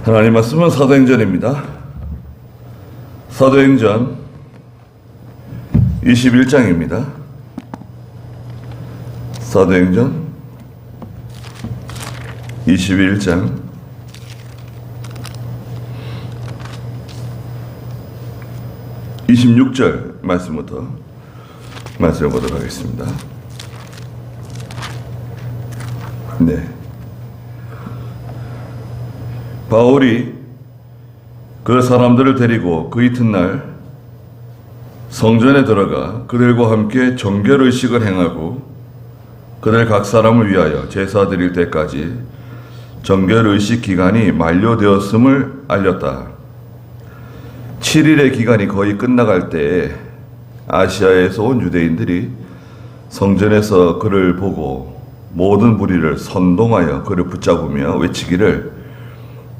하나님 말씀은 사도행전입니다. 사도행전 21장입니다. 사도행전 21장 26절 말씀부터 말씀해 보도록 하겠습니다. 네. 바울이 그 사람들을 데리고 그 이튿날 성전에 들어가 그들과 함께 정결의식을 행하고 그들 각 사람을 위하여 제사 드릴 때까지 정결의식 기간이 만료되었음을 알렸다. 7일의 기간이 거의 끝나갈 때에 아시아에서 온 유대인들이 성전에서 그를 보고 모든 무리를 선동하여 그를 붙잡으며 외치기를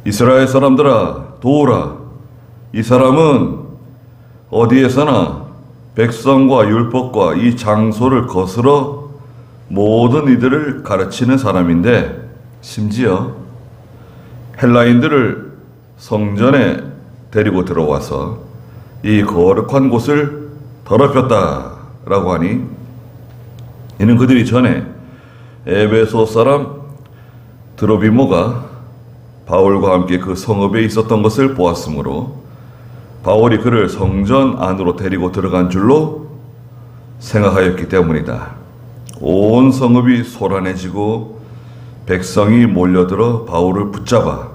이스라엘 사람들아 도우라. 이 사람은 어디에서나 백성과 율법과 이 장소를 거스러 모든 이들을 가르치는 사람인데 심지어 헬라인들을 성전에 데리고 들어와서 이 거룩한 곳을 더럽혔다 라고 하니 이는 그들이 전에 에베소 사람 드로비모가 바울과 함께 그 성읍에 있었던 것을 보았으므로 바울이 그를 성전 안으로 데리고 들어간 줄로 생각하였기 때문이다. 온 성읍이 소란해지고 백성이 몰려들어 바울을 붙잡아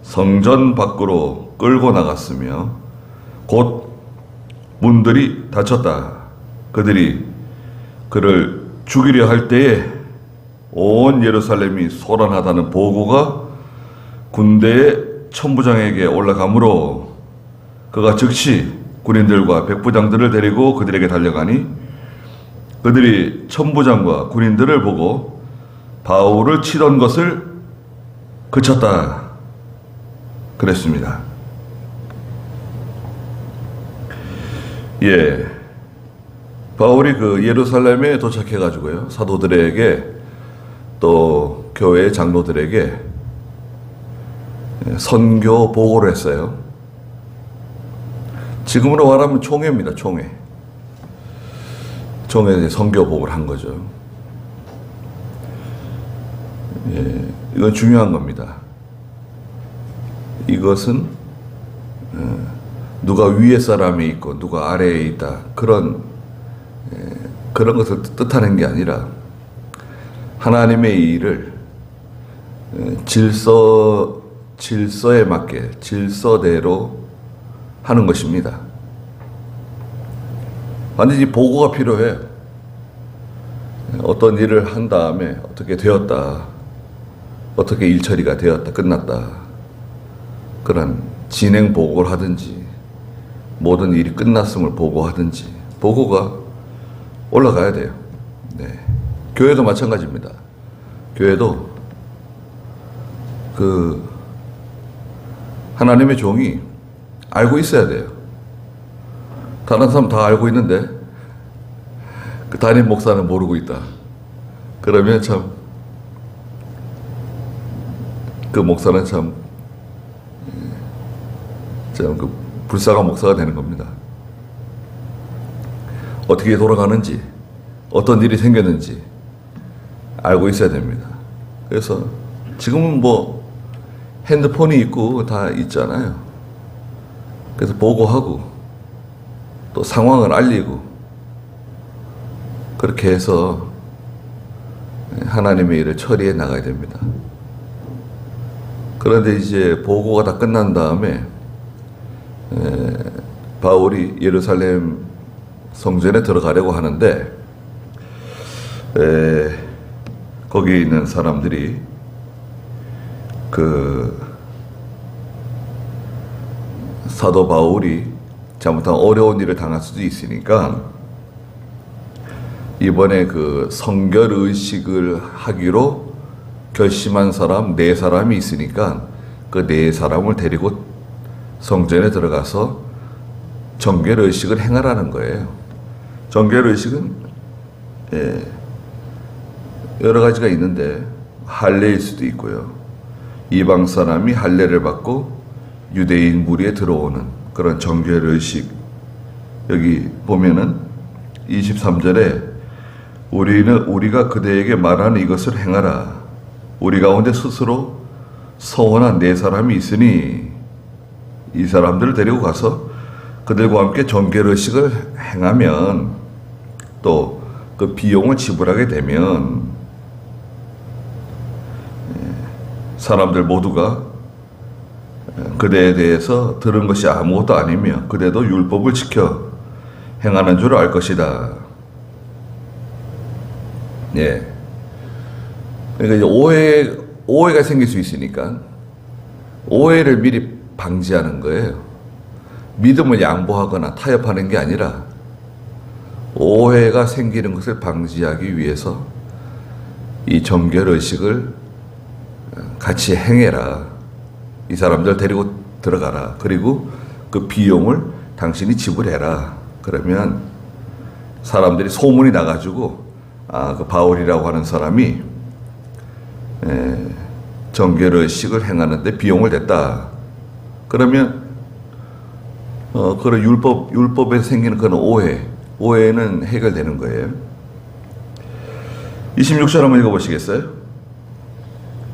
성전 밖으로 끌고 나갔으며 곧 문들이 닫혔다. 그들이 그를 죽이려 할 때에 온 예루살렘이 소란하다는 보고가 군대의 천부장에게 올라가므로 그가 즉시 군인들과 백부장들을 데리고 그들에게 달려가니 그들이 천부장과 군인들을 보고 바울을 치던 것을 그쳤다 그랬습니다. 예, 바울이 그 예루살렘에 도착해가지고요 사도들에게 또 교회 장로들에게 선교 보고를 했어요. 지금으로 말하면 총회입니다. 총회에 선교 보고를 한 거죠. 예, 이건 중요한 겁니다. 이것은 누가 위에 사람이 있고 누가 아래에 있다 그런 것을 뜻하는 게 아니라 하나님의 일을 질서에 맞게 질서대로 하는 것입니다. 반드시 보고가 필요해요. 어떤 일을 한 다음에 어떻게 되었다, 어떻게 일 처리가 되었다, 끝났다 그런 진행 보고를 하든지 모든 일이 끝났음을 보고하든지 보고가 올라가야 돼요. 네. 교회도 마찬가지입니다. 교회도 하나님의 종이 알고 있어야 돼요. 다른 사람 다 알고 있는데 그 담임 목사는 모르고 있다. 그러면 참 그 목사는 참 그 불쌍한 목사가 되는 겁니다. 어떻게 돌아가는지 어떤 일이 생겼는지 알고 있어야 됩니다. 그래서 지금은 뭐 핸드폰이 있고 다 있잖아요. 그래서 보고하고 또 상황을 알리고 그렇게 해서 하나님의 일을 처리해 나가야 됩니다. 그런데 이제 보고가 다 끝난 다음에 바울이 예루살렘 성전에 들어가려고 하는데 거기에 있는 사람들이 사도 바울이 잘못하면 어려운 일을 당할 수도 있으니까 이번에 그 성결의식을 하기로 결심한 사람 4사람이 있으니까 그 4사람을 데리고 성전에 들어가서 정결의식을 행하라는 거예요. 정결의식은 여러 가지가 있는데 할례일 수도 있고요. 이방 사람이 할례를 받고 유대인 무리에 들어오는 그런 정결의식. 여기 보면은 23절에 우리가 그대에게 말하는 이것을 행하라. 우리 가운데 스스로 서원한 네 사람이 있으니 이 사람들을 데리고 가서 그들과 함께 정결의식을 행하면 또 그 비용을 지불하게 되면 사람들 모두가 그대에 대해서 들은 것이 아무것도 아니며 그대도 율법을 지켜 행하는 줄 알 것이다. 예. 그러니까 이제 오해가 생길 수 있으니까 오해를 미리 방지하는 거예요. 믿음을 양보하거나 타협하는 게 아니라 오해가 생기는 것을 방지하기 위해서 이 정결의식을 같이 행해라. 이 사람들 데리고 들어가라. 그리고 그 비용을 당신이 지불해라. 그러면 사람들이 소문이 나가지고 그 바울이라고 하는 사람이 정결의식을 행하는데 비용을 냈다. 그러면 그런 율법에 생기는 그런 오해는 해결되는 거예요. 26절 한번 읽어보시겠어요?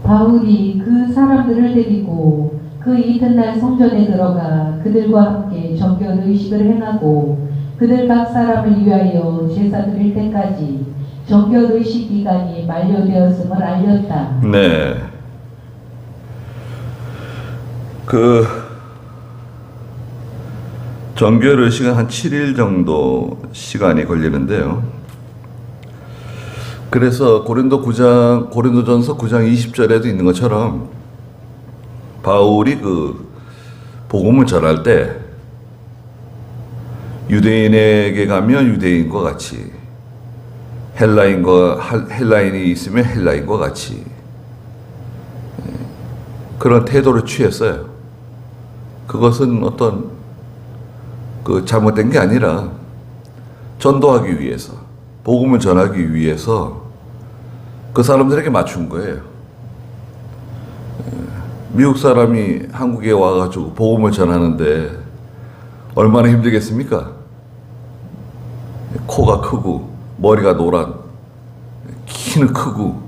바울이 그 사람들을 데리고 그 이튿날 성전에 들어가 그들과 함께 정결의식을 행하고 그들 각 사람을 위하여 제사 드릴 때까지 정결의식 기간이 만료되었음을 알렸다. 네. 정결의식은 한 7일 정도 시간이 걸리는데요. 그래서 고린도전서 9장 20절에도 있는 것처럼 바울이 그 복음을 전할 때 유대인에게 가면 유대인과 같이 헬라인이 있으면 헬라인과 같이 그런 태도를 취했어요. 그것은 어떤 잘못된 게 아니라 전도하기 위해서, 복음을 전하기 위해서 그 사람들에게 맞춘 거예요. 미국 사람이 한국에 와가지고 복음을 전하는데 얼마나 힘들겠습니까? 코가 크고 머리가 노란, 키는 크고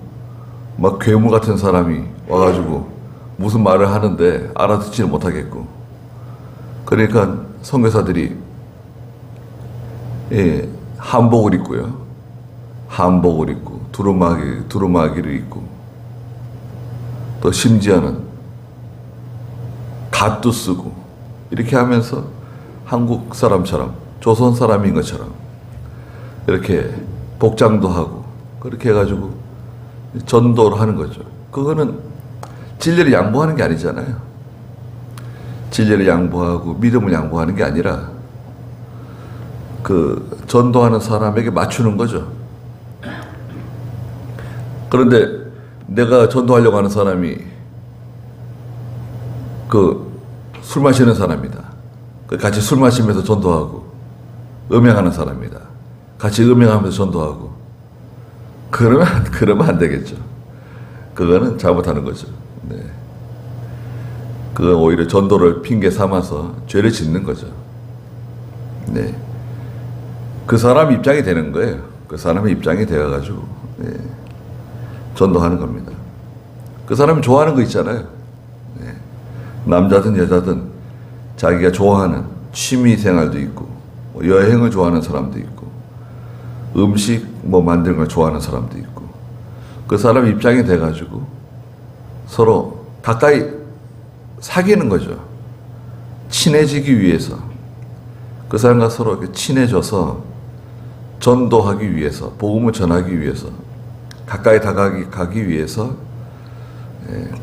막 괴물 같은 사람이 와가지고 무슨 말을 하는데 알아듣지는 못하겠고, 그러니까 선교사들이 한복을 입고요, 한복을 입고 두루마기를 입고 또 심지어는 갓도 쓰고 이렇게 하면서 한국 사람처럼 조선 사람인 것처럼 이렇게 복장도 하고 그렇게 해가지고 전도를 하는 거죠. 그거는 진리를 양보하는 게 아니잖아요. 진리를 양보하고 믿음을 양보하는 게 아니라 그 전도하는 사람에게 맞추는 거죠. 그런데 내가 전도하려고 하는 사람이 술 마시는 사람이다. 같이 술 마시면서 전도하고 음행하는 사람이다. 같이 음행하면서 전도하고 그러면 안 되겠죠. 그거는 잘못하는 거죠. 네. 그건 오히려 전도를 핑계 삼아서 죄를 짓는 거죠. 네. 그 사람 입장이 되는 거예요. 그 사람의 입장이 되어가지고 전도하는 겁니다. 그 사람이 좋아하는 거 있잖아요. 네. 남자든 여자든 자기가 좋아하는 취미 생활도 있고 여행을 좋아하는 사람도 있고 음식 만드는 걸 좋아하는 사람도 있고 그 사람 입장이 돼가지고 서로 가까이 사귀는 거죠. 친해지기 위해서 그 사람과 서로 이렇게 친해져서 전도하기 위해서, 복음을 전하기 위해서, 가까이 다가가기 위해서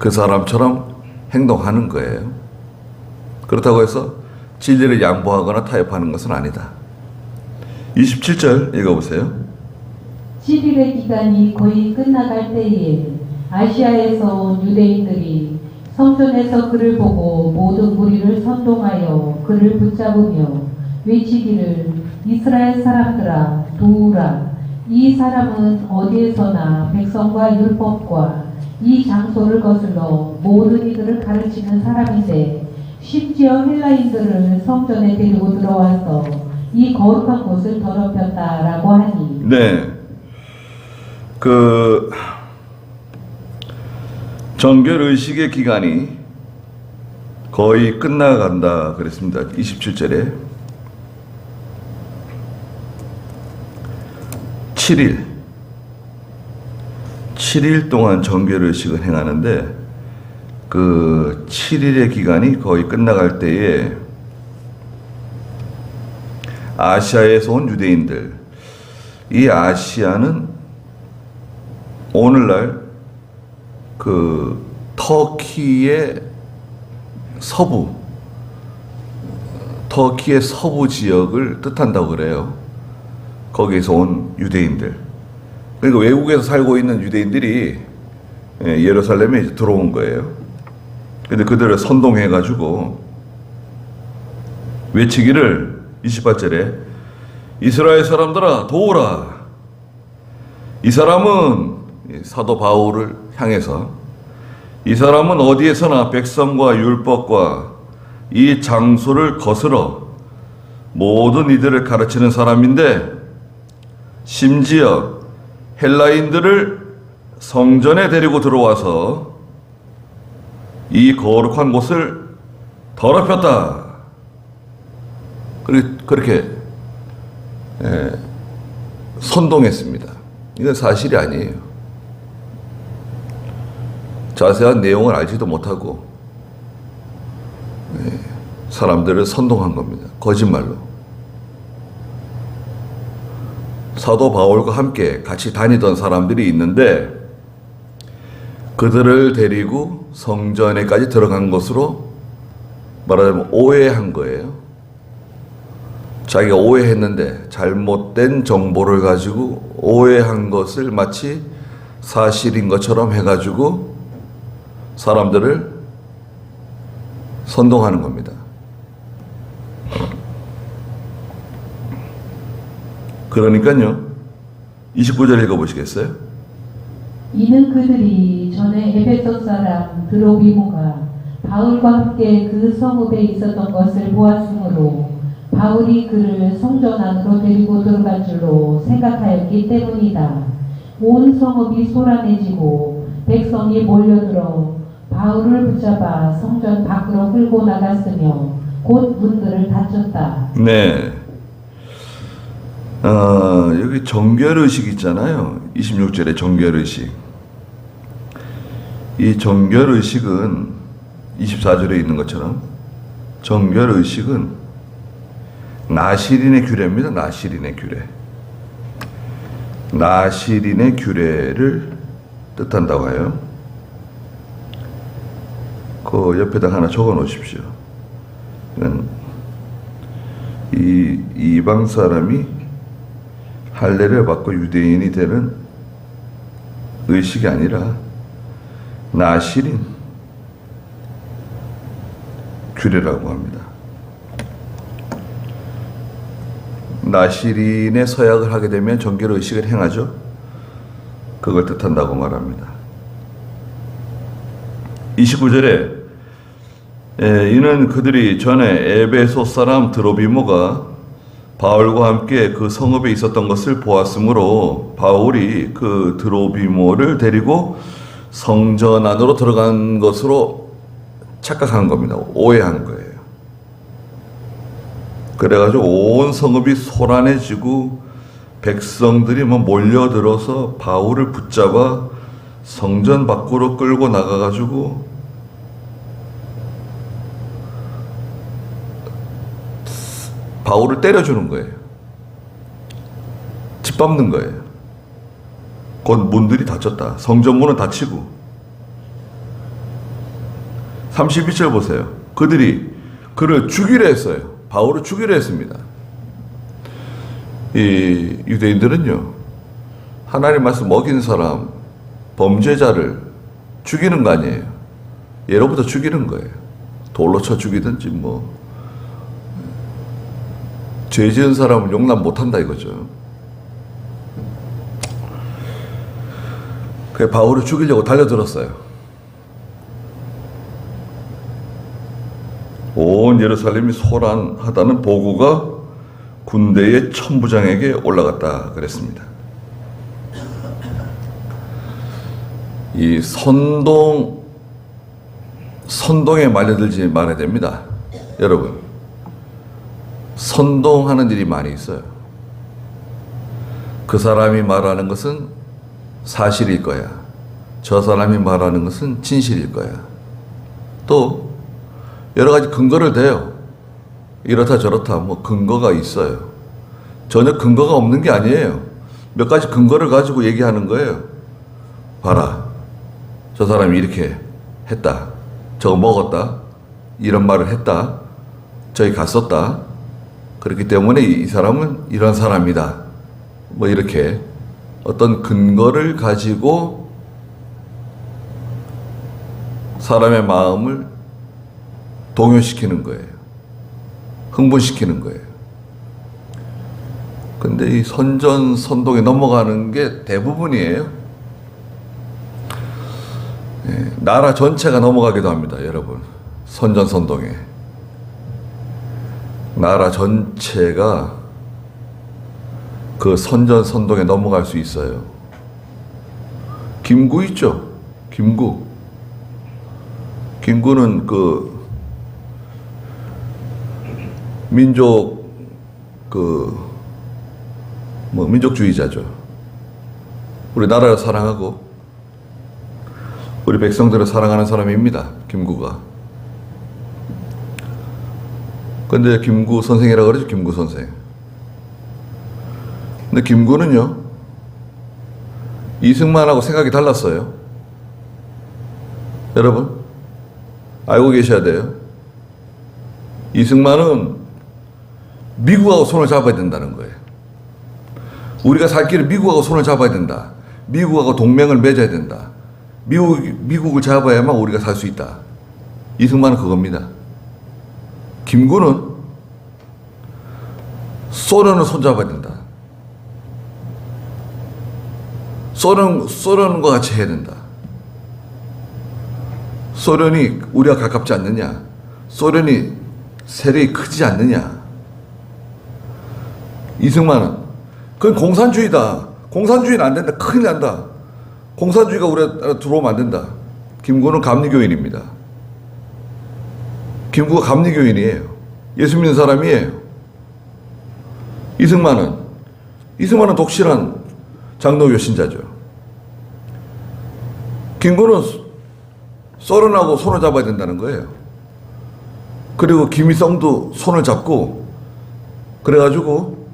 그 사람처럼 행동하는 거예요. 그렇다고 해서 진리를 양보하거나 타협하는 것은 아니다. 27절 읽어보세요. 7일의 기간이 거의 끝나갈 때에 아시아에서 온 유대인들이 성전에서 그를 보고 모든 무리를 선동하여 그를 붙잡으며 외치기를 이스라엘 사람들아 도우라. 이 사람은 어디에서나 백성과 율법과 이 장소를 거슬러 모든 이들을 가르치는 사람인데 심지어 헬라인들을 성전에 데리고 들어와서 이 거룩한 곳을 더럽혔다라고 하니 네. 그 정결의식의 기간이 거의 끝나간다 그랬습니다. 27절에 7일 동안 정결의식을 행하는데 그 7일의 기간이 거의 끝나갈 때에 아시아에서 온 유대인들, 이 아시아는 오늘날 그 터키의 서부 지역을 뜻한다고 그래요. 거기에서 온 유대인들. 그러니까 외국에서 살고 있는 유대인들이 예루살렘에 이제 들어온 거예요. 근데 그들을 선동해가지고 외치기를 28절에 이스라엘 사람들아 도우라. 이 사람은 사도 바울을 향해서 이 사람은 어디에서나 백성과 율법과 이 장소를 거스러 모든 이들을 가르치는 사람인데 심지어 헬라인들을 성전에 데리고 들어와서 이 거룩한 곳을 더럽혔다. 그렇게 선동했습니다. 이건 사실이 아니에요. 자세한 내용을 알지도 못하고 사람들을 선동한 겁니다. 거짓말로. 사도 바울과 함께 같이 다니던 사람들이 있는데 그들을 데리고 성전에까지 들어간 것으로 말하자면 오해한 거예요. 자기가 오해했는데 잘못된 정보를 가지고 오해한 것을 마치 사실인 것처럼 해가지고 사람들을 선동하는 겁니다. 그러니까요. 29절 읽어보시겠어요? 이는 그들이 전에 에베소 사람 드로비모가 바울과 함께 그 성읍에 있었던 것을 보았으므로 바울이 그를 성전 안으로 데리고 들어간 줄로 생각하였기 때문이다. 온 성읍이 소란해지고 백성이 몰려들어 바울을 붙잡아 성전 밖으로 끌고 나갔으며 곧 문들을 닫혔다. 네. 여기 정결의식 있잖아요. 26절에 정결의식. 이 정결의식은 24절에 있는 것처럼 정결의식은 나실인의 규례입니다. 나실인의 규례. 나실인의 규례를 뜻한다고 해요. 그 옆에다 하나 적어 놓으십시오. 이 이방 사람이 할례를 받고 유대인이 되는 의식이 아니라 나실인 규례라고 합니다. 나실인의 서약을 하게 되면 정결 의식을 행하죠. 그걸 뜻한다고 말합니다. 29절에 이는 그들이 전에 에베소 사람 드로비모가 바울과 함께 그 성읍에 있었던 것을 보았으므로 바울이 그 드로비모를 데리고 성전 안으로 들어간 것으로 착각한 겁니다. 오해한 거예요. 그래가지고 온 성읍이 소란해지고 백성들이 몰려들어서 바울을 붙잡아 성전 밖으로 끌고 나가가지고 바울을 때려주는 거예요. 짓밟는 거예요. 곧 문들이 닫혔다. 성전문은 닫히고 32절 보세요. 그들이 그를 죽이려 했어요. 바울을 죽이려 했습니다. 이 유대인들은요, 하나님 말씀 먹인 사람, 범죄자를 죽이는 거 아니에요. 예로부터 죽이는 거예요. 돌로 쳐 죽이든지 죄 지은 사람은 용납 못한다 이거죠. 그 바울을 죽이려고 달려들었어요. 온 예루살렘이 소란하다는 보고가 군대의 천부장에게 올라갔다 그랬습니다. 이 선동에 말려들지 말아야 됩니다. 여러분, 선동하는 일이 많이 있어요. 그 사람이 말하는 것은 사실일 거야. 저 사람이 말하는 것은 진실일 거야. 또 여러 가지 근거를 대요. 이렇다 저렇다 뭐 근거가 있어요. 전혀 근거가 없는 게 아니에요. 몇 가지 근거를 가지고 얘기하는 거예요. 봐라, 저 사람이 이렇게 했다, 저거 먹었다, 이런 말을 했다, 저기 갔었다, 그렇기 때문에 이 사람은 이런 사람이다, 뭐 이렇게 어떤 근거를 가지고 사람의 마음을 동요시키는 거예요. 흥분시키는 거예요. 근데 이 선전선동에 넘어가는 게 대부분이에요. 나라 전체가 넘어가기도 합니다, 여러분. 선전선동에. 나라 전체가 그 선전선동에 넘어갈 수 있어요. 김구 있죠? 김구. 김구는 그 민족주의자죠. 우리 나라를 사랑하고 우리 백성들을 사랑하는 사람입니다, 김구가. 근데 김구 선생이라고 그러죠, 김구 선생. 근데 김구는요, 이승만하고 생각이 달랐어요. 여러분, 알고 계셔야 돼요. 이승만은 미국하고 손을 잡아야 된다는 거예요. 우리가 살 길은 미국하고 손을 잡아야 된다. 미국하고 동맹을 맺어야 된다. 미국을 잡아야만 우리가 살 수 있다. 이승만은 그겁니다. 김구는 소련을 손잡아야 된다. 소련과 같이 해야 된다. 소련이 우리와 가깝지 않느냐? 소련이 세력이 크지 않느냐? 이승만은 그건 공산주의다. 공산주의는 안 된다. 큰일 난다. 공산주의가 우리나라 들어오면 안 된다. 김구는 감리교인입니다. 김구가 감리교인이에요. 예수 믿는 사람이에요. 이승만은 독실한 장로교 신자죠. 김구는 소련하고 손을 잡아야 된다는 거예요. 그리고 김일성도 손을 잡고, 그래가지고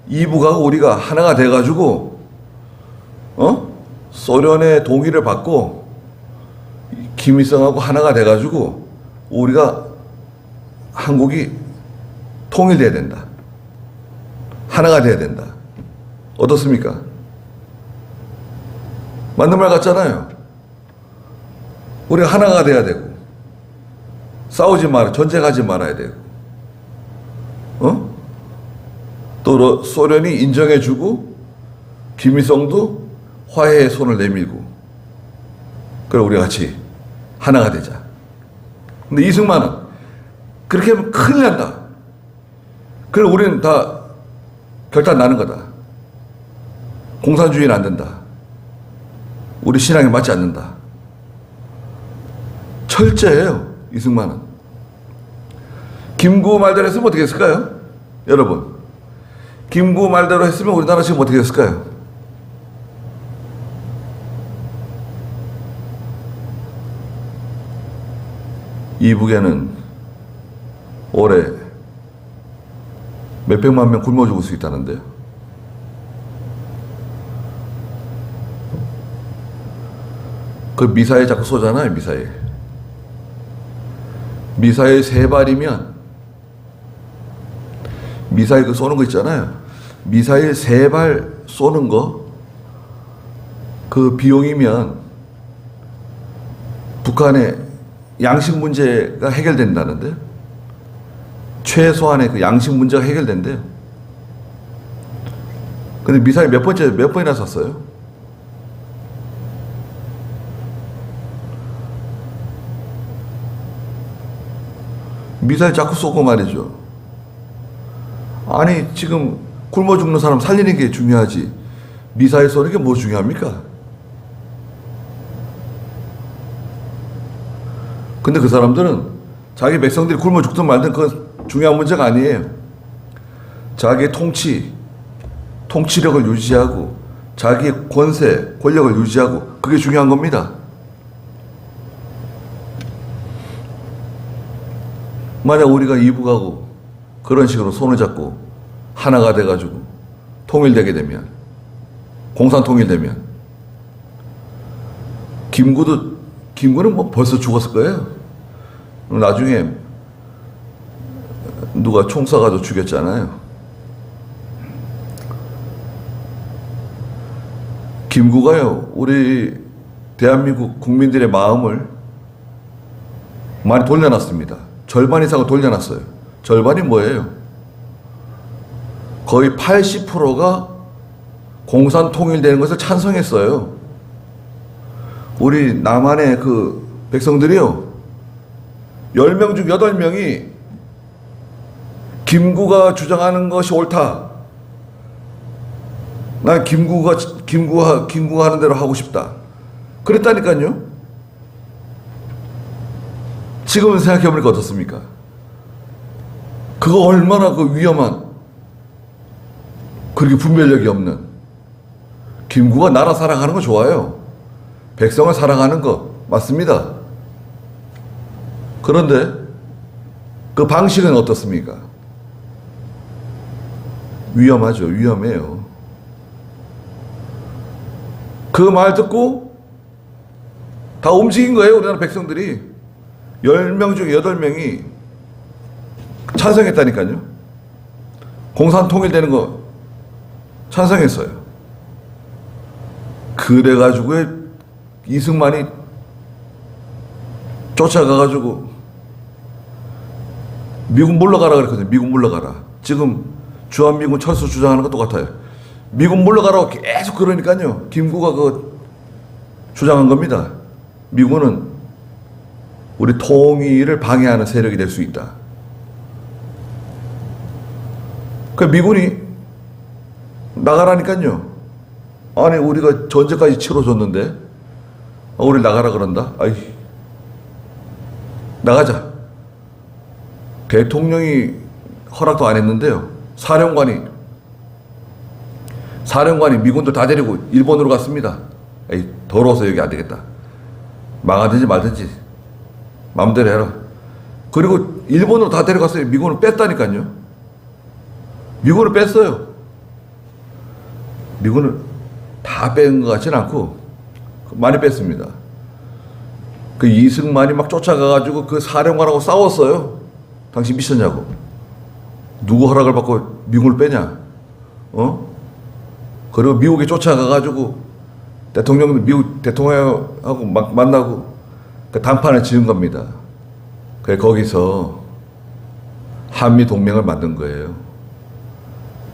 이북하고 우리가 하나가 돼가지고 소련의 동의를 받고 김일성하고 하나가 돼가지고 우리가 한국이 통일돼야 된다. 하나가 돼야 된다. 어떻습니까? 맞는 말 같잖아요. 우리가 하나가 돼야 되고, 싸우지 말아, 전쟁하지 말아야 되고, 또 소련이 인정해주고 김일성도 화해의 손을 내밀고, 그래 우리 같이 하나가 되자. 근데 이승만은 그렇게 하면 큰일 난다. 그래 우리는 다 결단 나는 거다. 공산주의는 안 된다. 우리 신앙에 맞지 않는다. 철저해요, 이승만은. 김구 말대로 했으면 어떻게 했을까요? 여러분, 김구 말대로 했으면 우리나라 지금 어떻게 됐을까요? 이북에는 올해 몇백만 명 굶어 죽을 수 있다는데요. 그 미사일 자꾸 쏘잖아요, 미사일. 미사일 3발이면, 미사일 그 쏘는 거 있잖아요. 미사일 3발 쏘는 거, 그 비용이면 북한의 양식 문제가 해결된다는데, 최소한의 그 양식 문제가 해결된대요. 근데 미사일 몇 번이나 쐈어요? 미사일 자꾸 쏘고 말이죠. 아니 지금 굶어 죽는 사람 살리는 게 중요하지 미사일 쏘는 게 뭐 중요합니까? 근데 그 사람들은 자기 백성들이 굶어 죽든 말든 그건 중요한 문제가 아니에요. 자기의 통치력을 유지하고 자기의 권세, 권력을 유지하고 그게 중요한 겁니다. 만약 우리가 이북하고 그런 식으로 손을 잡고 하나가 돼가지고 통일되게 되면 공산 통일되면 김구는 뭐 벌써 죽었을 거예요. 나중에 누가 총 쏴가지고 죽였잖아요. 김구가요, 우리 대한민국 국민들의 마음을 많이 돌려놨습니다. 절반 이상을 돌려놨어요. 절반이 뭐예요? 거의 80%가 공산 통일되는 것을 찬성했어요. 우리 남한의 그 백성들이요, 10명 중 8명이 김구가 주장하는 것이 옳다. 난 김구가 하는 대로 하고 싶다. 그랬다니까요. 지금은 생각해보니까 어떻습니까? 그거 얼마나 그 위험한, 그렇게 분별력이 없는. 김구가 나라 사랑하는 거 좋아요. 백성을 사랑하는 거 맞습니다. 그런데 그 방식은 어떻습니까? 위험하죠. 위험해요. 그 말 듣고 다 움직인 거예요. 우리나라 백성들이. 10명 중 8명이 찬성했다니까요. 공산 통일되는 거 찬성했어요. 그래가지고 이승만이 쫓아가가지고 미군 물러가라 그랬거든요. 미군 물러가라. 지금 주한미군 철수 주장하는 거 똑같아요. 미군 물러가라고 계속 그러니까요. 김구가 그 주장한 겁니다. 미군은 우리 통일을 방해하는 세력이 될 수 있다. 그 미군이 나가라니까요. 아니 우리가 전제까지 치러줬는데 우리 나가라 그런다. 아이, 나가자. 대통령이 허락도 안 했는데요. 사령관이 미군들 다 데리고 일본으로 갔습니다. 에이, 더러워서 여기 안 되겠다. 망하든지 말든지 마음대로 해라. 그리고 일본으로 다 데려갔어요. 미군을 뺐다니까요. 미군을 뺐어요. 미군을 다 뺀 것 같지는 않고 많이 뺐습니다. 그 이승만이 막 쫓아가가지고 그 사령관하고 싸웠어요. 당신 미쳤냐고. 누구 허락을 받고 미군을 빼냐? 그리고 미국에 쫓아가가지고 미국 대통령하고 막 만나고 그 단판을 지은 겁니다. 그래서 거기서 한미 동맹을 만든 거예요.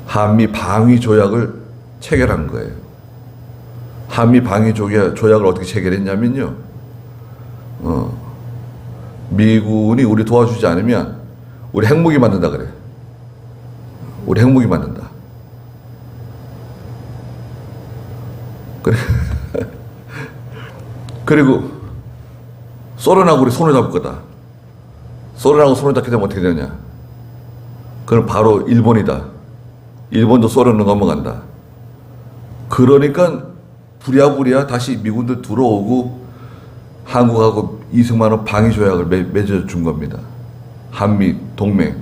한미 방위 조약을 체결한 거예요. 한미 방위 조약을 어떻게 체결했냐면요. 미군이 우리 도와주지 않으면 우리 핵무기 만든다 그래. 우리 핵무기 만든다. 그래. 그리고 소련하고 우리 손을 잡을 거다. 소련하고 손을 잡게 되면 어떻게 되냐? 그럼 바로 일본이다. 일본도 소련으로 넘어간다. 그러니까 부랴부랴 다시 미군들 들어오고 한국하고 이승만은 방위 조약을 맺어준 겁니다. 한미 동맹.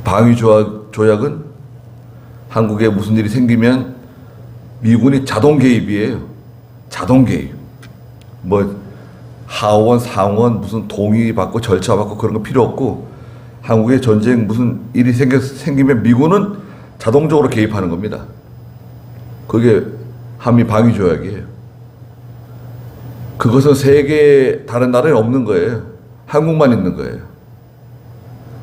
방위 조약은 한국에 무슨 일이 생기면 미군이 자동 개입이에요. 자동 개입. 뭐 하원, 상원 무슨 동의 받고 절차 받고 그런 거 필요 없고 한국에 전쟁 무슨 일이 생기면 미군은 자동적으로 개입하는 겁니다. 그게 한미 방위 조약이에요. 그것은 세계 다른 나라에 없는 거예요. 한국만 있는 거예요.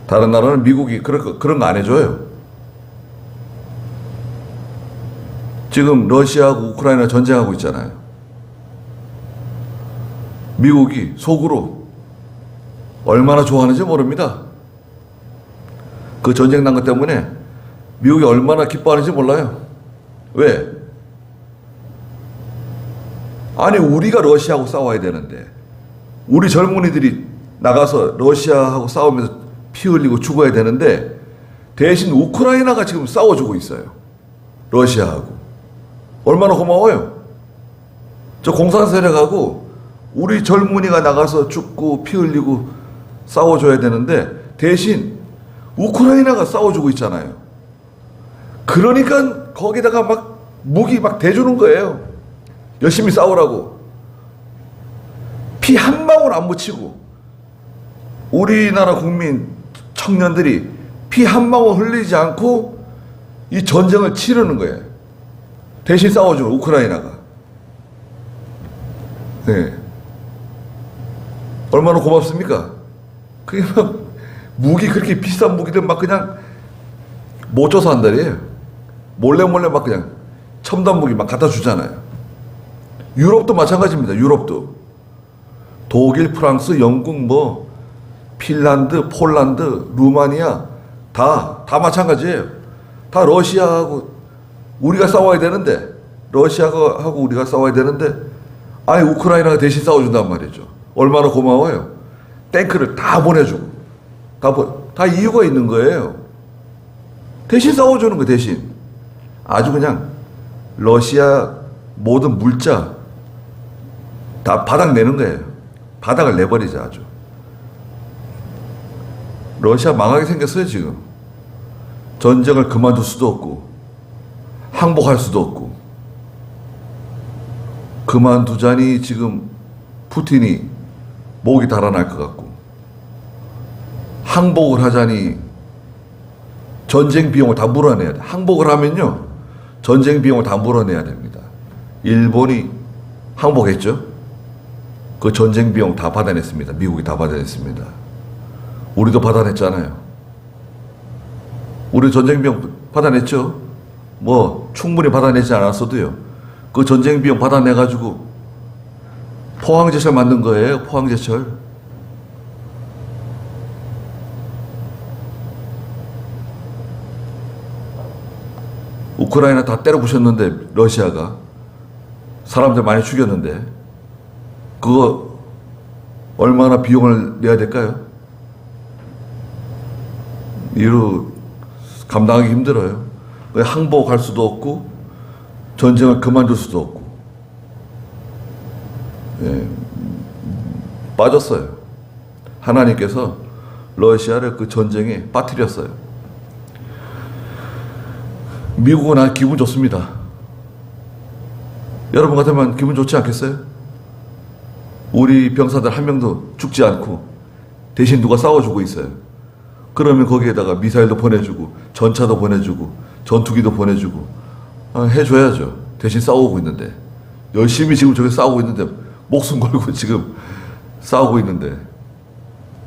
다른 나라는 미국이 그런 거 안 해줘요. 지금 러시아하고 우크라이나 전쟁하고 있잖아요. 미국이 속으로 얼마나 좋아하는지 모릅니다. 그 전쟁 난 것 때문에 미국이 얼마나 기뻐하는지 몰라요. 왜? 아니 우리가 러시아하고 싸워야 되는데 우리 젊은이들이 나가서 러시아하고 싸우면서 피 흘리고 죽어야 되는데 대신 우크라이나가 지금 싸워주고 있어요. 러시아하고. 얼마나 고마워요. 저 공산 세력하고 우리 젊은이가 나가서 죽고 피 흘리고 싸워줘야 되는데 대신 우크라이나가 싸워주고 있잖아요. 그러니까 거기다가 막 무기 막 대주는 거예요. 열심히 싸우라고. 피 한 방울 안 묻히고 우리나라 국민 청년들이 피 한 방울 흘리지 않고 이 전쟁을 치르는 거예요. 대신 싸워주는 우크라이나가. 네. 얼마나 고맙습니까? 그게 막 무기 그렇게 비싼 무기들 막 그냥 못 줘서 한다리에요. 몰래 막 그냥 첨단 무기 막 갖다 주잖아요. 유럽도 마찬가지입니다. 유럽도. 독일, 프랑스, 영국, 뭐 핀란드, 폴란드, 루마니아 다 마찬가지예요. 다 러시아하고 우리가 싸워야 되는데 러시아하고 우리가 싸워야 되는데 아니 우크라이나가 대신 싸워준단 말이죠. 얼마나 고마워요. 탱크를 다 보내주고 다 이유가 있는 거예요. 대신 싸워주는 거 대신. 아주 그냥 러시아 모든 물자 다 바닥 내는 거예요. 바닥을 내버리자 아주. 러시아 망하게 생겼어요 지금. 전쟁을 그만둘 수도 없고 항복할 수도 없고. 그만두자니 지금 푸틴이 목이 달아날 것 같고 항복을 하자니 전쟁 비용을 다 물어내야 돼. 항복을 하면요 전쟁 비용을 다 물어내야 됩니다. 일본이 항복했죠. 그 전쟁 비용 다 받아냈습니다. 미국이 다 받아냈습니다. 우리도 받아냈잖아요. 우리 전쟁 비용 받아냈죠. 뭐 충분히 받아내지 않았어도요. 그 전쟁 비용 받아내가지고 포항제철 만든 거예요. 포항제철. 우크라이나 다 때려 부셨는데 러시아가 사람들 많이 죽였는데 그거 얼마나 비용을 내야 될까요? 이로 감당하기 힘들어요. 항복할 수도 없고 전쟁을 그만둘 수도 없고. 예, 빠졌어요. 하나님께서 러시아를 그 전쟁에 빠뜨렸어요. 미국은 아주 기분 좋습니다. 여러분 같으면 기분 좋지 않겠어요? 우리 병사들 한 명도 죽지 않고 대신 누가 싸워주고 있어요. 그러면 거기에다가 미사일도 보내주고 전차도 보내주고 전투기도 보내주고 해줘야죠. 대신 싸우고 있는데 열심히 지금 저기 싸우고 있는데 목숨 걸고 지금 싸우고 있는데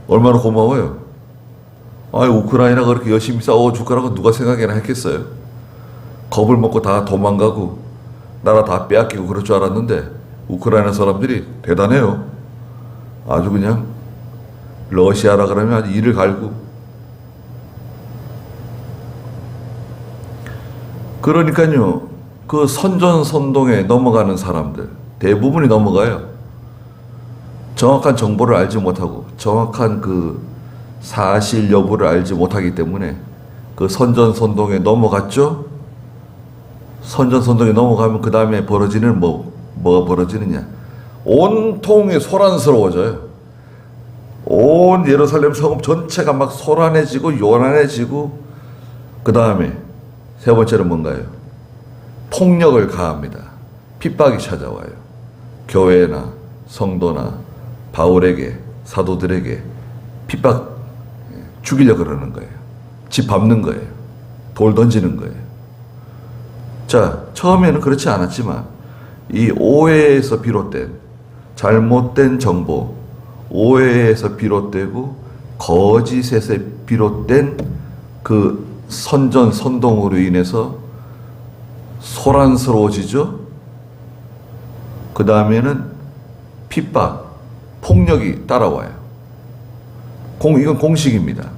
얼마나 고마워요. 우크라이나가 그렇게 열심히 싸워줄 거라고 누가 생각이나 했겠어요. 겁을 먹고 다 도망가고 나라 다 빼앗기고 그럴 줄 알았는데 우크라이나 사람들이 대단해요. 아주 그냥 러시아라 그러면 아주 이를 갈고. 그러니까요 그 선전선동에 넘어가는 사람들 대부분이 넘어가요. 정확한 정보를 알지 못하고 정확한 그 사실 여부를 알지 못하기 때문에 그 선전선동에 넘어갔죠. 선전선동에 넘어가면 그 다음에 벌어지는 뭐가 벌어지느냐. 온통이 소란스러워져요. 온 예루살렘 성읍 전체가 막 소란해지고 요란해지고 그 다음에 세 번째는 뭔가요? 폭력을 가합니다. 핍박이 찾아와요. 교회나 성도나 바울에게 사도들에게 핍박 죽이려고 그러는 거예요. 집 밟는 거예요. 돌 던지는 거예요. 자, 처음에는 그렇지 않았지만 이 오해에서 비롯된 잘못된 정보, 오해에서 비롯되고 거짓에서 비롯된 그 선전선동으로 인해서 소란스러워지죠. 그 다음에는 핍박, 폭력이 따라와요. 이건 공식입니다.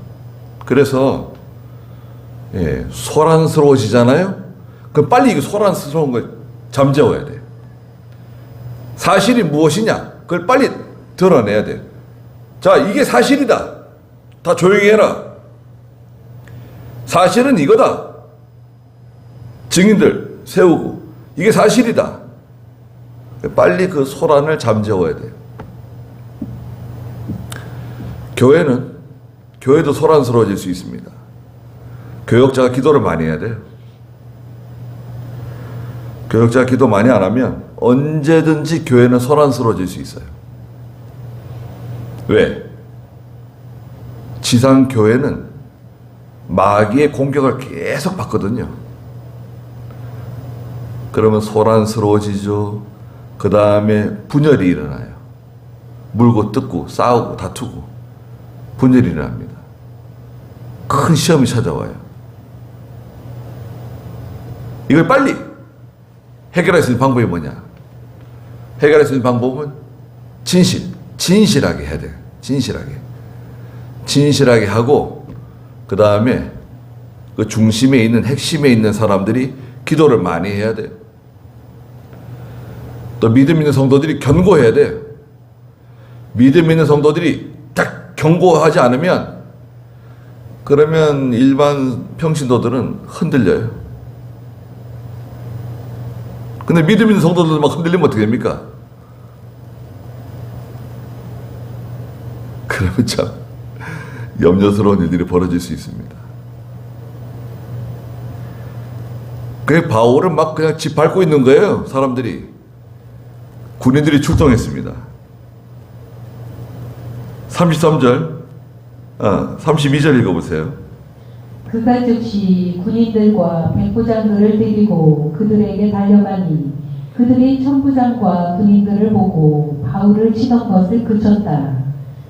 그래서 소란스러워지잖아요. 그럼 빨리 이거 소란스러운 걸 잠재워야 돼요. 사실이 무엇이냐? 그걸 빨리 드러내야 돼요. 자, 이게 사실이다. 다 조용히 해라. 사실은 이거다. 증인들 세우고 이게 사실이다. 빨리 그 소란을 잠재워야 돼요. 교회도 소란스러워질 수 있습니다. 교역자가 기도를 많이 해야 돼요. 교역자가 기도 많이 안 하면 언제든지 교회는 소란스러워질 수 있어요. 왜? 지상교회는 마귀의 공격을 계속 받거든요. 그러면 소란스러워지죠. 그 다음에 분열이 일어나요. 물고 뜯고 싸우고 다투고 분열이 일어납니다. 큰 시험이 찾아와요. 이걸 빨리 해결할 수 있는 방법이 뭐냐? 해결할 수 있는 방법은 진실하게 해야 돼요. 진실하게 하고 그 다음에 그 중심에 있는 핵심에 있는 사람들이 기도를 많이 해야 돼요. 또 믿음 있는 성도들이 견고해야 돼요. 믿음 있는 성도들이 딱 견고하지 않으면 그러면 일반 평신도들은 흔들려요. 근데 믿음 있는 성도들 막 흔들리면 어떻게 됩니까? 그러면 참 염려스러운 일들이 벌어질 수 있습니다. 그 바울은 막 그냥 집 밟고 있는 거예요. 사람들이. 군인들이 출동했습니다. 33절, 32절 읽어보세요. 그가 즉시 군인들과 백부장들을 데리고 그들에게 달려가니 그들이 천부장과 군인들을 보고 바울을 치던 것을 그쳤다.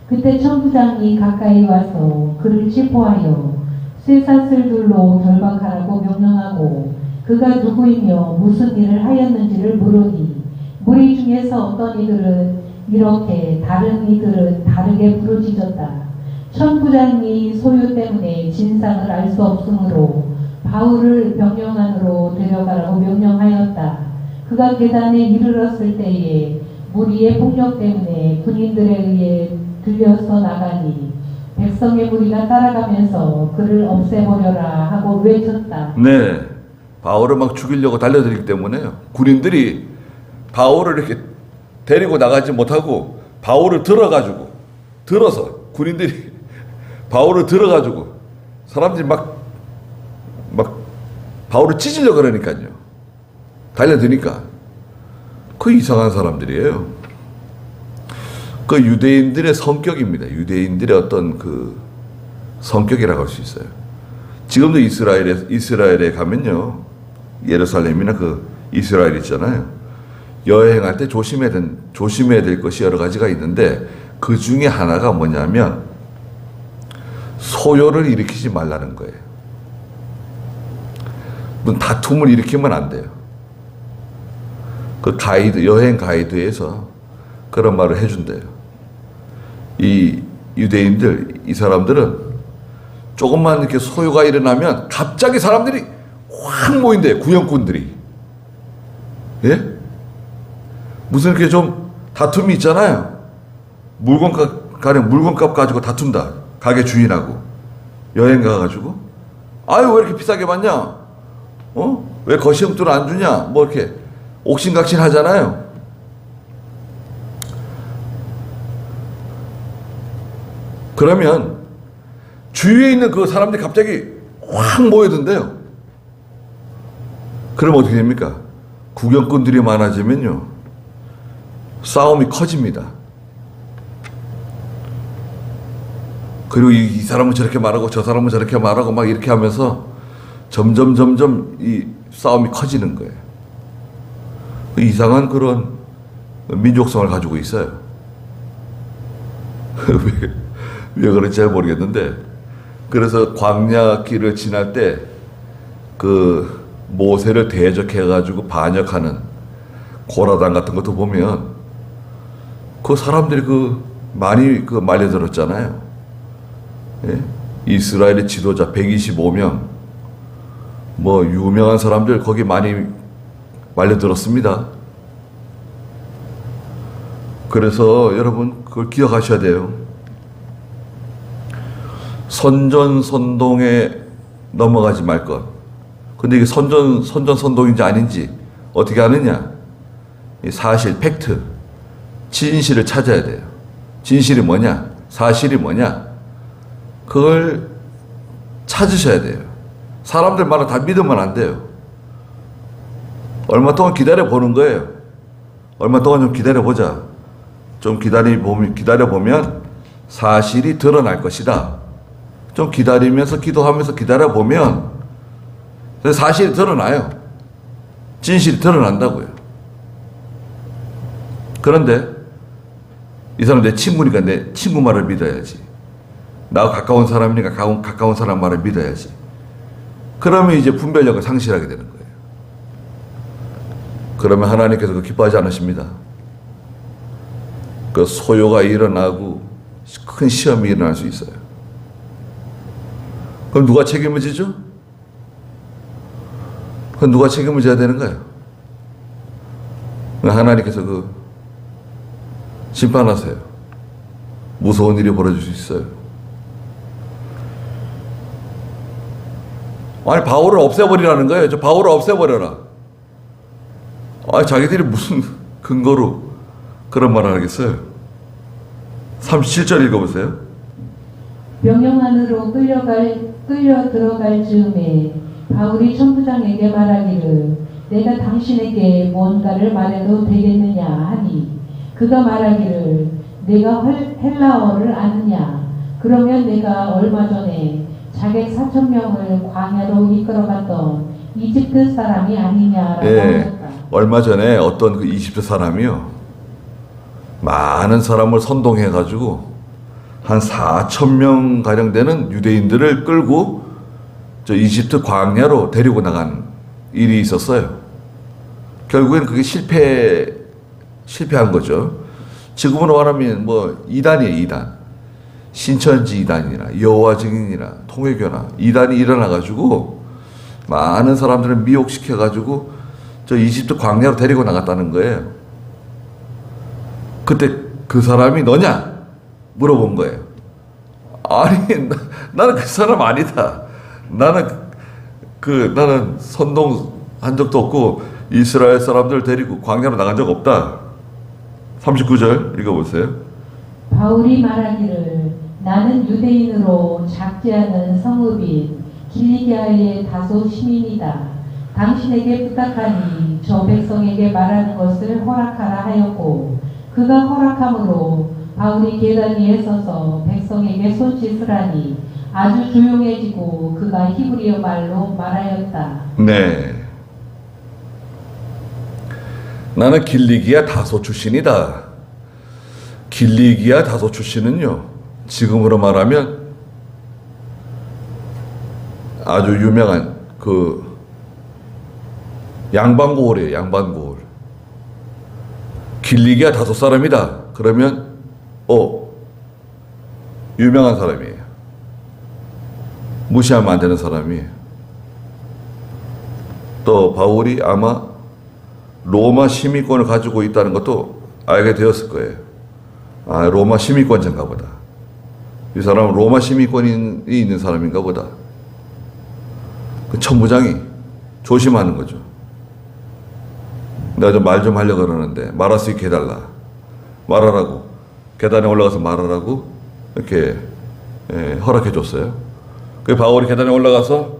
그때 천부장이 가까이 와서 그를 체포하여 쇠사슬 둘로 결박하라고 명령하고 그가 누구이며 무슨 일을 하였는지를 물으니 무리 중에서 어떤 이들은 이렇게 다른 이들은 다르게 부르짖었다. 천부장이 소요 때문에 진상을 알 수 없으므로 바울을 병영 안으로 데려가라고 명령하였다. 그가 계단에 이르렀을 때에 무리의 폭력 때문에 군인들에 의해 들려서 나가니 백성의 무리가 따라가면서 그를 없애버려라 하고 외쳤다. 네, 바울을 막 죽이려고 달려들기 때문에요. 군인들이 바울을 이렇게 데리고 나가지 못하고 바울을 들어서 군인들이 바울을 들어가지고 사람들이 막 바울을 찢으려고 그러니까요. 달려드니까 그 이상한 사람들이에요. 그 유대인들의 성격입니다. 유대인들의 어떤 그 성격이라고 할 수 있어요. 지금도 이스라엘에 가면요, 예루살렘이나 그 이스라엘 있잖아요. 여행할 때 조심해야 될 것이 여러 가지가 있는데 그 중에 하나가 뭐냐면 소요를 일으키지 말라는 거예요. 다툼을 일으키면 안 돼요. 그 여행 가이드에서 그런 말을 해준대요. 이 유대인들, 이 사람들은 조금만 이렇게 소요가 일어나면 갑자기 사람들이 확 모인대요. 구경꾼들이. 예? 무슨 이렇게 좀 다툼이 있잖아요. 물건값 가지고 다툰다. 가게 주인하고. 여행 가가지고. 아유, 왜 이렇게 비싸게 받냐? 왜 거시형돈 안 주냐? 뭐 이렇게 옥신각신 하잖아요. 그러면 주위에 있는 그 사람들이 갑자기 확 모여든대요. 그러면 어떻게 됩니까? 구경꾼들이 많아지면요, 싸움이 커집니다. 그리고 이 사람은 저렇게 말하고 저 사람은 저렇게 말하고 막 이렇게 하면서 점점 이 싸움이 커지는 거예요. 이상한 그런 민족성을 가지고 있어요. 왜 그런지 잘 모르겠는데, 그래서 광야길을 지날 때 그 모세를 대적해가지고 반역하는 고라당 같은 것도 보면 그 사람들이 많이 말려들었잖아요. 예? 이스라엘의 지도자 125명, 뭐 유명한 사람들 거기 많이 말려들었습니다. 그래서 여러분 그걸 기억하셔야 돼요. 선전선동에 넘어가지 말 것. 근데 이게 선전선동인지 아닌지 어떻게 아느냐? 이 사실, 팩트, 진실을 찾아야 돼요. 진실이 뭐냐? 사실이 뭐냐? 그걸 찾으셔야 돼요. 사람들 말을 다 믿으면 안 돼요. 얼마 동안 기다려보는 거예요. 얼마 동안 좀 기다려보자. 좀 기다려보면 사실이 드러날 것이다. 좀 기다리면서 기도하면서 기다려보면 사실이 드러나요. 진실이 드러난다고요. 그런데 이 사람 내 친구니까 내 친구 말을 믿어야지. 나와 가까운 사람이니까 가까운 사람 말을 믿어야지. 그러면 이제 분별력을 상실하게 되는 거예요. 그러면 하나님께서 그 기뻐하지 않으십니다. 그 소요가 일어나고 큰 시험이 일어날 수 있어요. 그럼 누가 책임을 지죠? 그럼 누가 책임을 져야 되는 거예요? 하나님께서 그 심판하세요. 무서운 일이 벌어질 수 있어요. 아니 바울을 없애버리라는 거예요. 저 바울을 없애버려라. 아니 자기들이 무슨 근거로 그런 말을 하겠어요? 37절 읽어보세요. 명령 안으로 끌려 들어갈 즈음에 바울이 천부장에게 말하기를 내가 당신에게 뭔가를 말해도 되겠느냐 하니 그가 말하기를 내가 헬라어를 아느냐 그러면 내가 얼마 전에 자객 4,000명을 광야로 이끌어갔던 이집트 사람이 아니냐라고 하셨다. 얼마 전에 어떤 그 이집트 사람이요 많은 사람을 선동해가지고 한 4,000명 가량 되는 유대인들을 끌고 저 이집트 광야로 데리고 나간 일이 있었어요. 결국엔 그게 실패한 거죠. 지금으로 말하면 뭐 이단이에요, 이단. 신천지 이단이나 여호와 증인이나 통일교나 이단이 일어나가지고 많은 사람들을 미혹시켜가지고 저 이집트 광야로 데리고 나갔다는 거예요. 그때 그 사람이 너냐? 물어본 거예요. 아니, 나는 그 사람 아니다. 나는 선동한 적도 없고 이스라엘 사람들 데리고 광야로 나간 적 없다. 39절 읽어보세요. 바울이 말하기를 나는 유대인으로 작지 않은 성읍인 길리기아의 다소 시민이다. 당신에게 부탁하니 저 백성에게 말하는 것을 허락하라 하였고 그가 허락함으로 바울이 계단 위에 서서 백성에게 손짓을 하니 아주 조용해지고 그가 히브리어 말로 말하였다. 네. 나는 길리기아 다소 출신이다. 길리기아 다소 출신은요, 지금으로 말하면 아주 유명한 그 양반고을이에요, 양반고을. 길리기아 다소 사람이다. 그러면 유명한 사람이에요. 무시하면 안 되는 사람이에요. 또 바울이 아마 로마 시민권을 가지고 있다는 것도 알게 되었을 거예요. 아, 로마 시민권자인가 보다. 이 사람은 로마 시민권이 있는 사람인가 보다. 그 천부장이 조심하는 거죠. 내가 좀 말 좀 하려고 그러는데 말할 수 있게 해달라. 말하라고. 계단에 올라가서 말하라고 이렇게 허락해 줬어요. 그 바울이 계단에 올라가서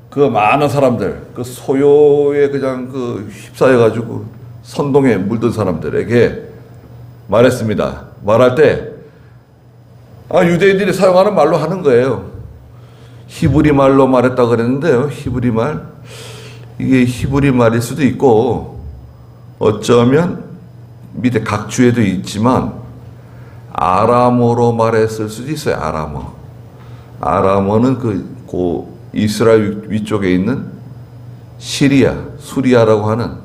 그 많은 사람들, 그 소요에 그냥 그 휩싸여가지고 선동에 물든 사람들에게 말했습니다. 말할 때, 유대인들이 사용하는 말로 하는 거예요. 히브리 말로 말했다 그랬는데요. 히브리 말. 이게 히브리 말일 수도 있고, 어쩌면 밑에 각주에도 있지만, 아람어로 말했을 수도 있어요. 아람어. 아람어는 그 이스라엘 위쪽에 있는 수리아라고 하는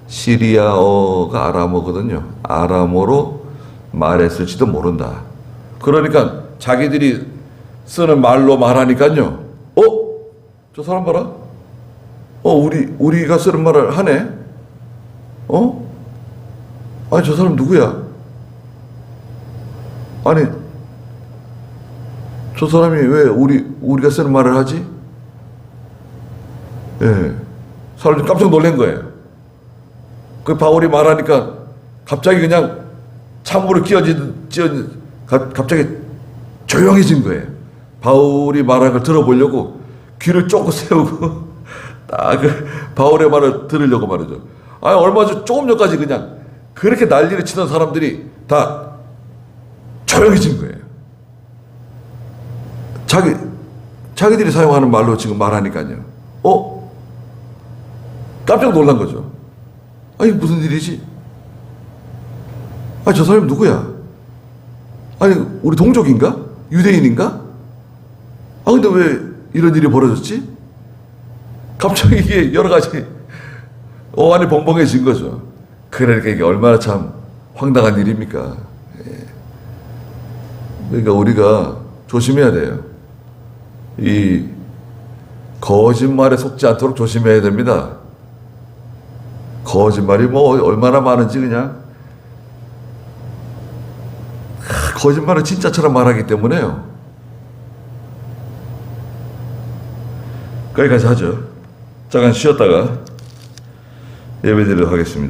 시리아어가 아람어거든요. 아람어로 말했을지도 모른다. 그러니까 자기들이 쓰는 말로 말하니까요. 저 사람 봐라. 우리가 쓰는 말을 하네. 아니, 저 사람 누구야? 아니, 저 사람이 왜 우리가 쓰는 말을 하지? 예. 사람들이 깜짝 놀란 거예요. 그 바울이 말하니까 갑자기 그냥 찬물을 갑자기 조용해진 거예요. 바울이 말하는 걸 들어보려고 귀를 쫑긋 세우고 딱 바울의 말을 들으려고 말이죠. 아니, 얼마 전 조금 전까지 그냥 그렇게 난리를 치던 사람들이 다 조용해진 거예요. 자기들이 사용하는 말로 지금 말하니까요. 깜짝 놀란 거죠. 아니, 무슨 일이지? 아니, 저 사람이 누구야? 아니, 우리 동족인가? 유대인인가? 근데 왜 이런 일이 벌어졌지? 갑자기 이게 여러 가지 어안이 벙벙해진 거죠. 그러니까 이게 얼마나 참 황당한 일입니까? 그러니까 우리가 조심해야 돼요. 이 거짓말에 속지 않도록 조심해야 됩니다. 거짓말이 뭐 얼마나 많은지 그냥 거짓말을 진짜처럼 말하기 때문에요. 여기까지 하죠. 잠깐 쉬었다가 예배드리도록 하겠습니다.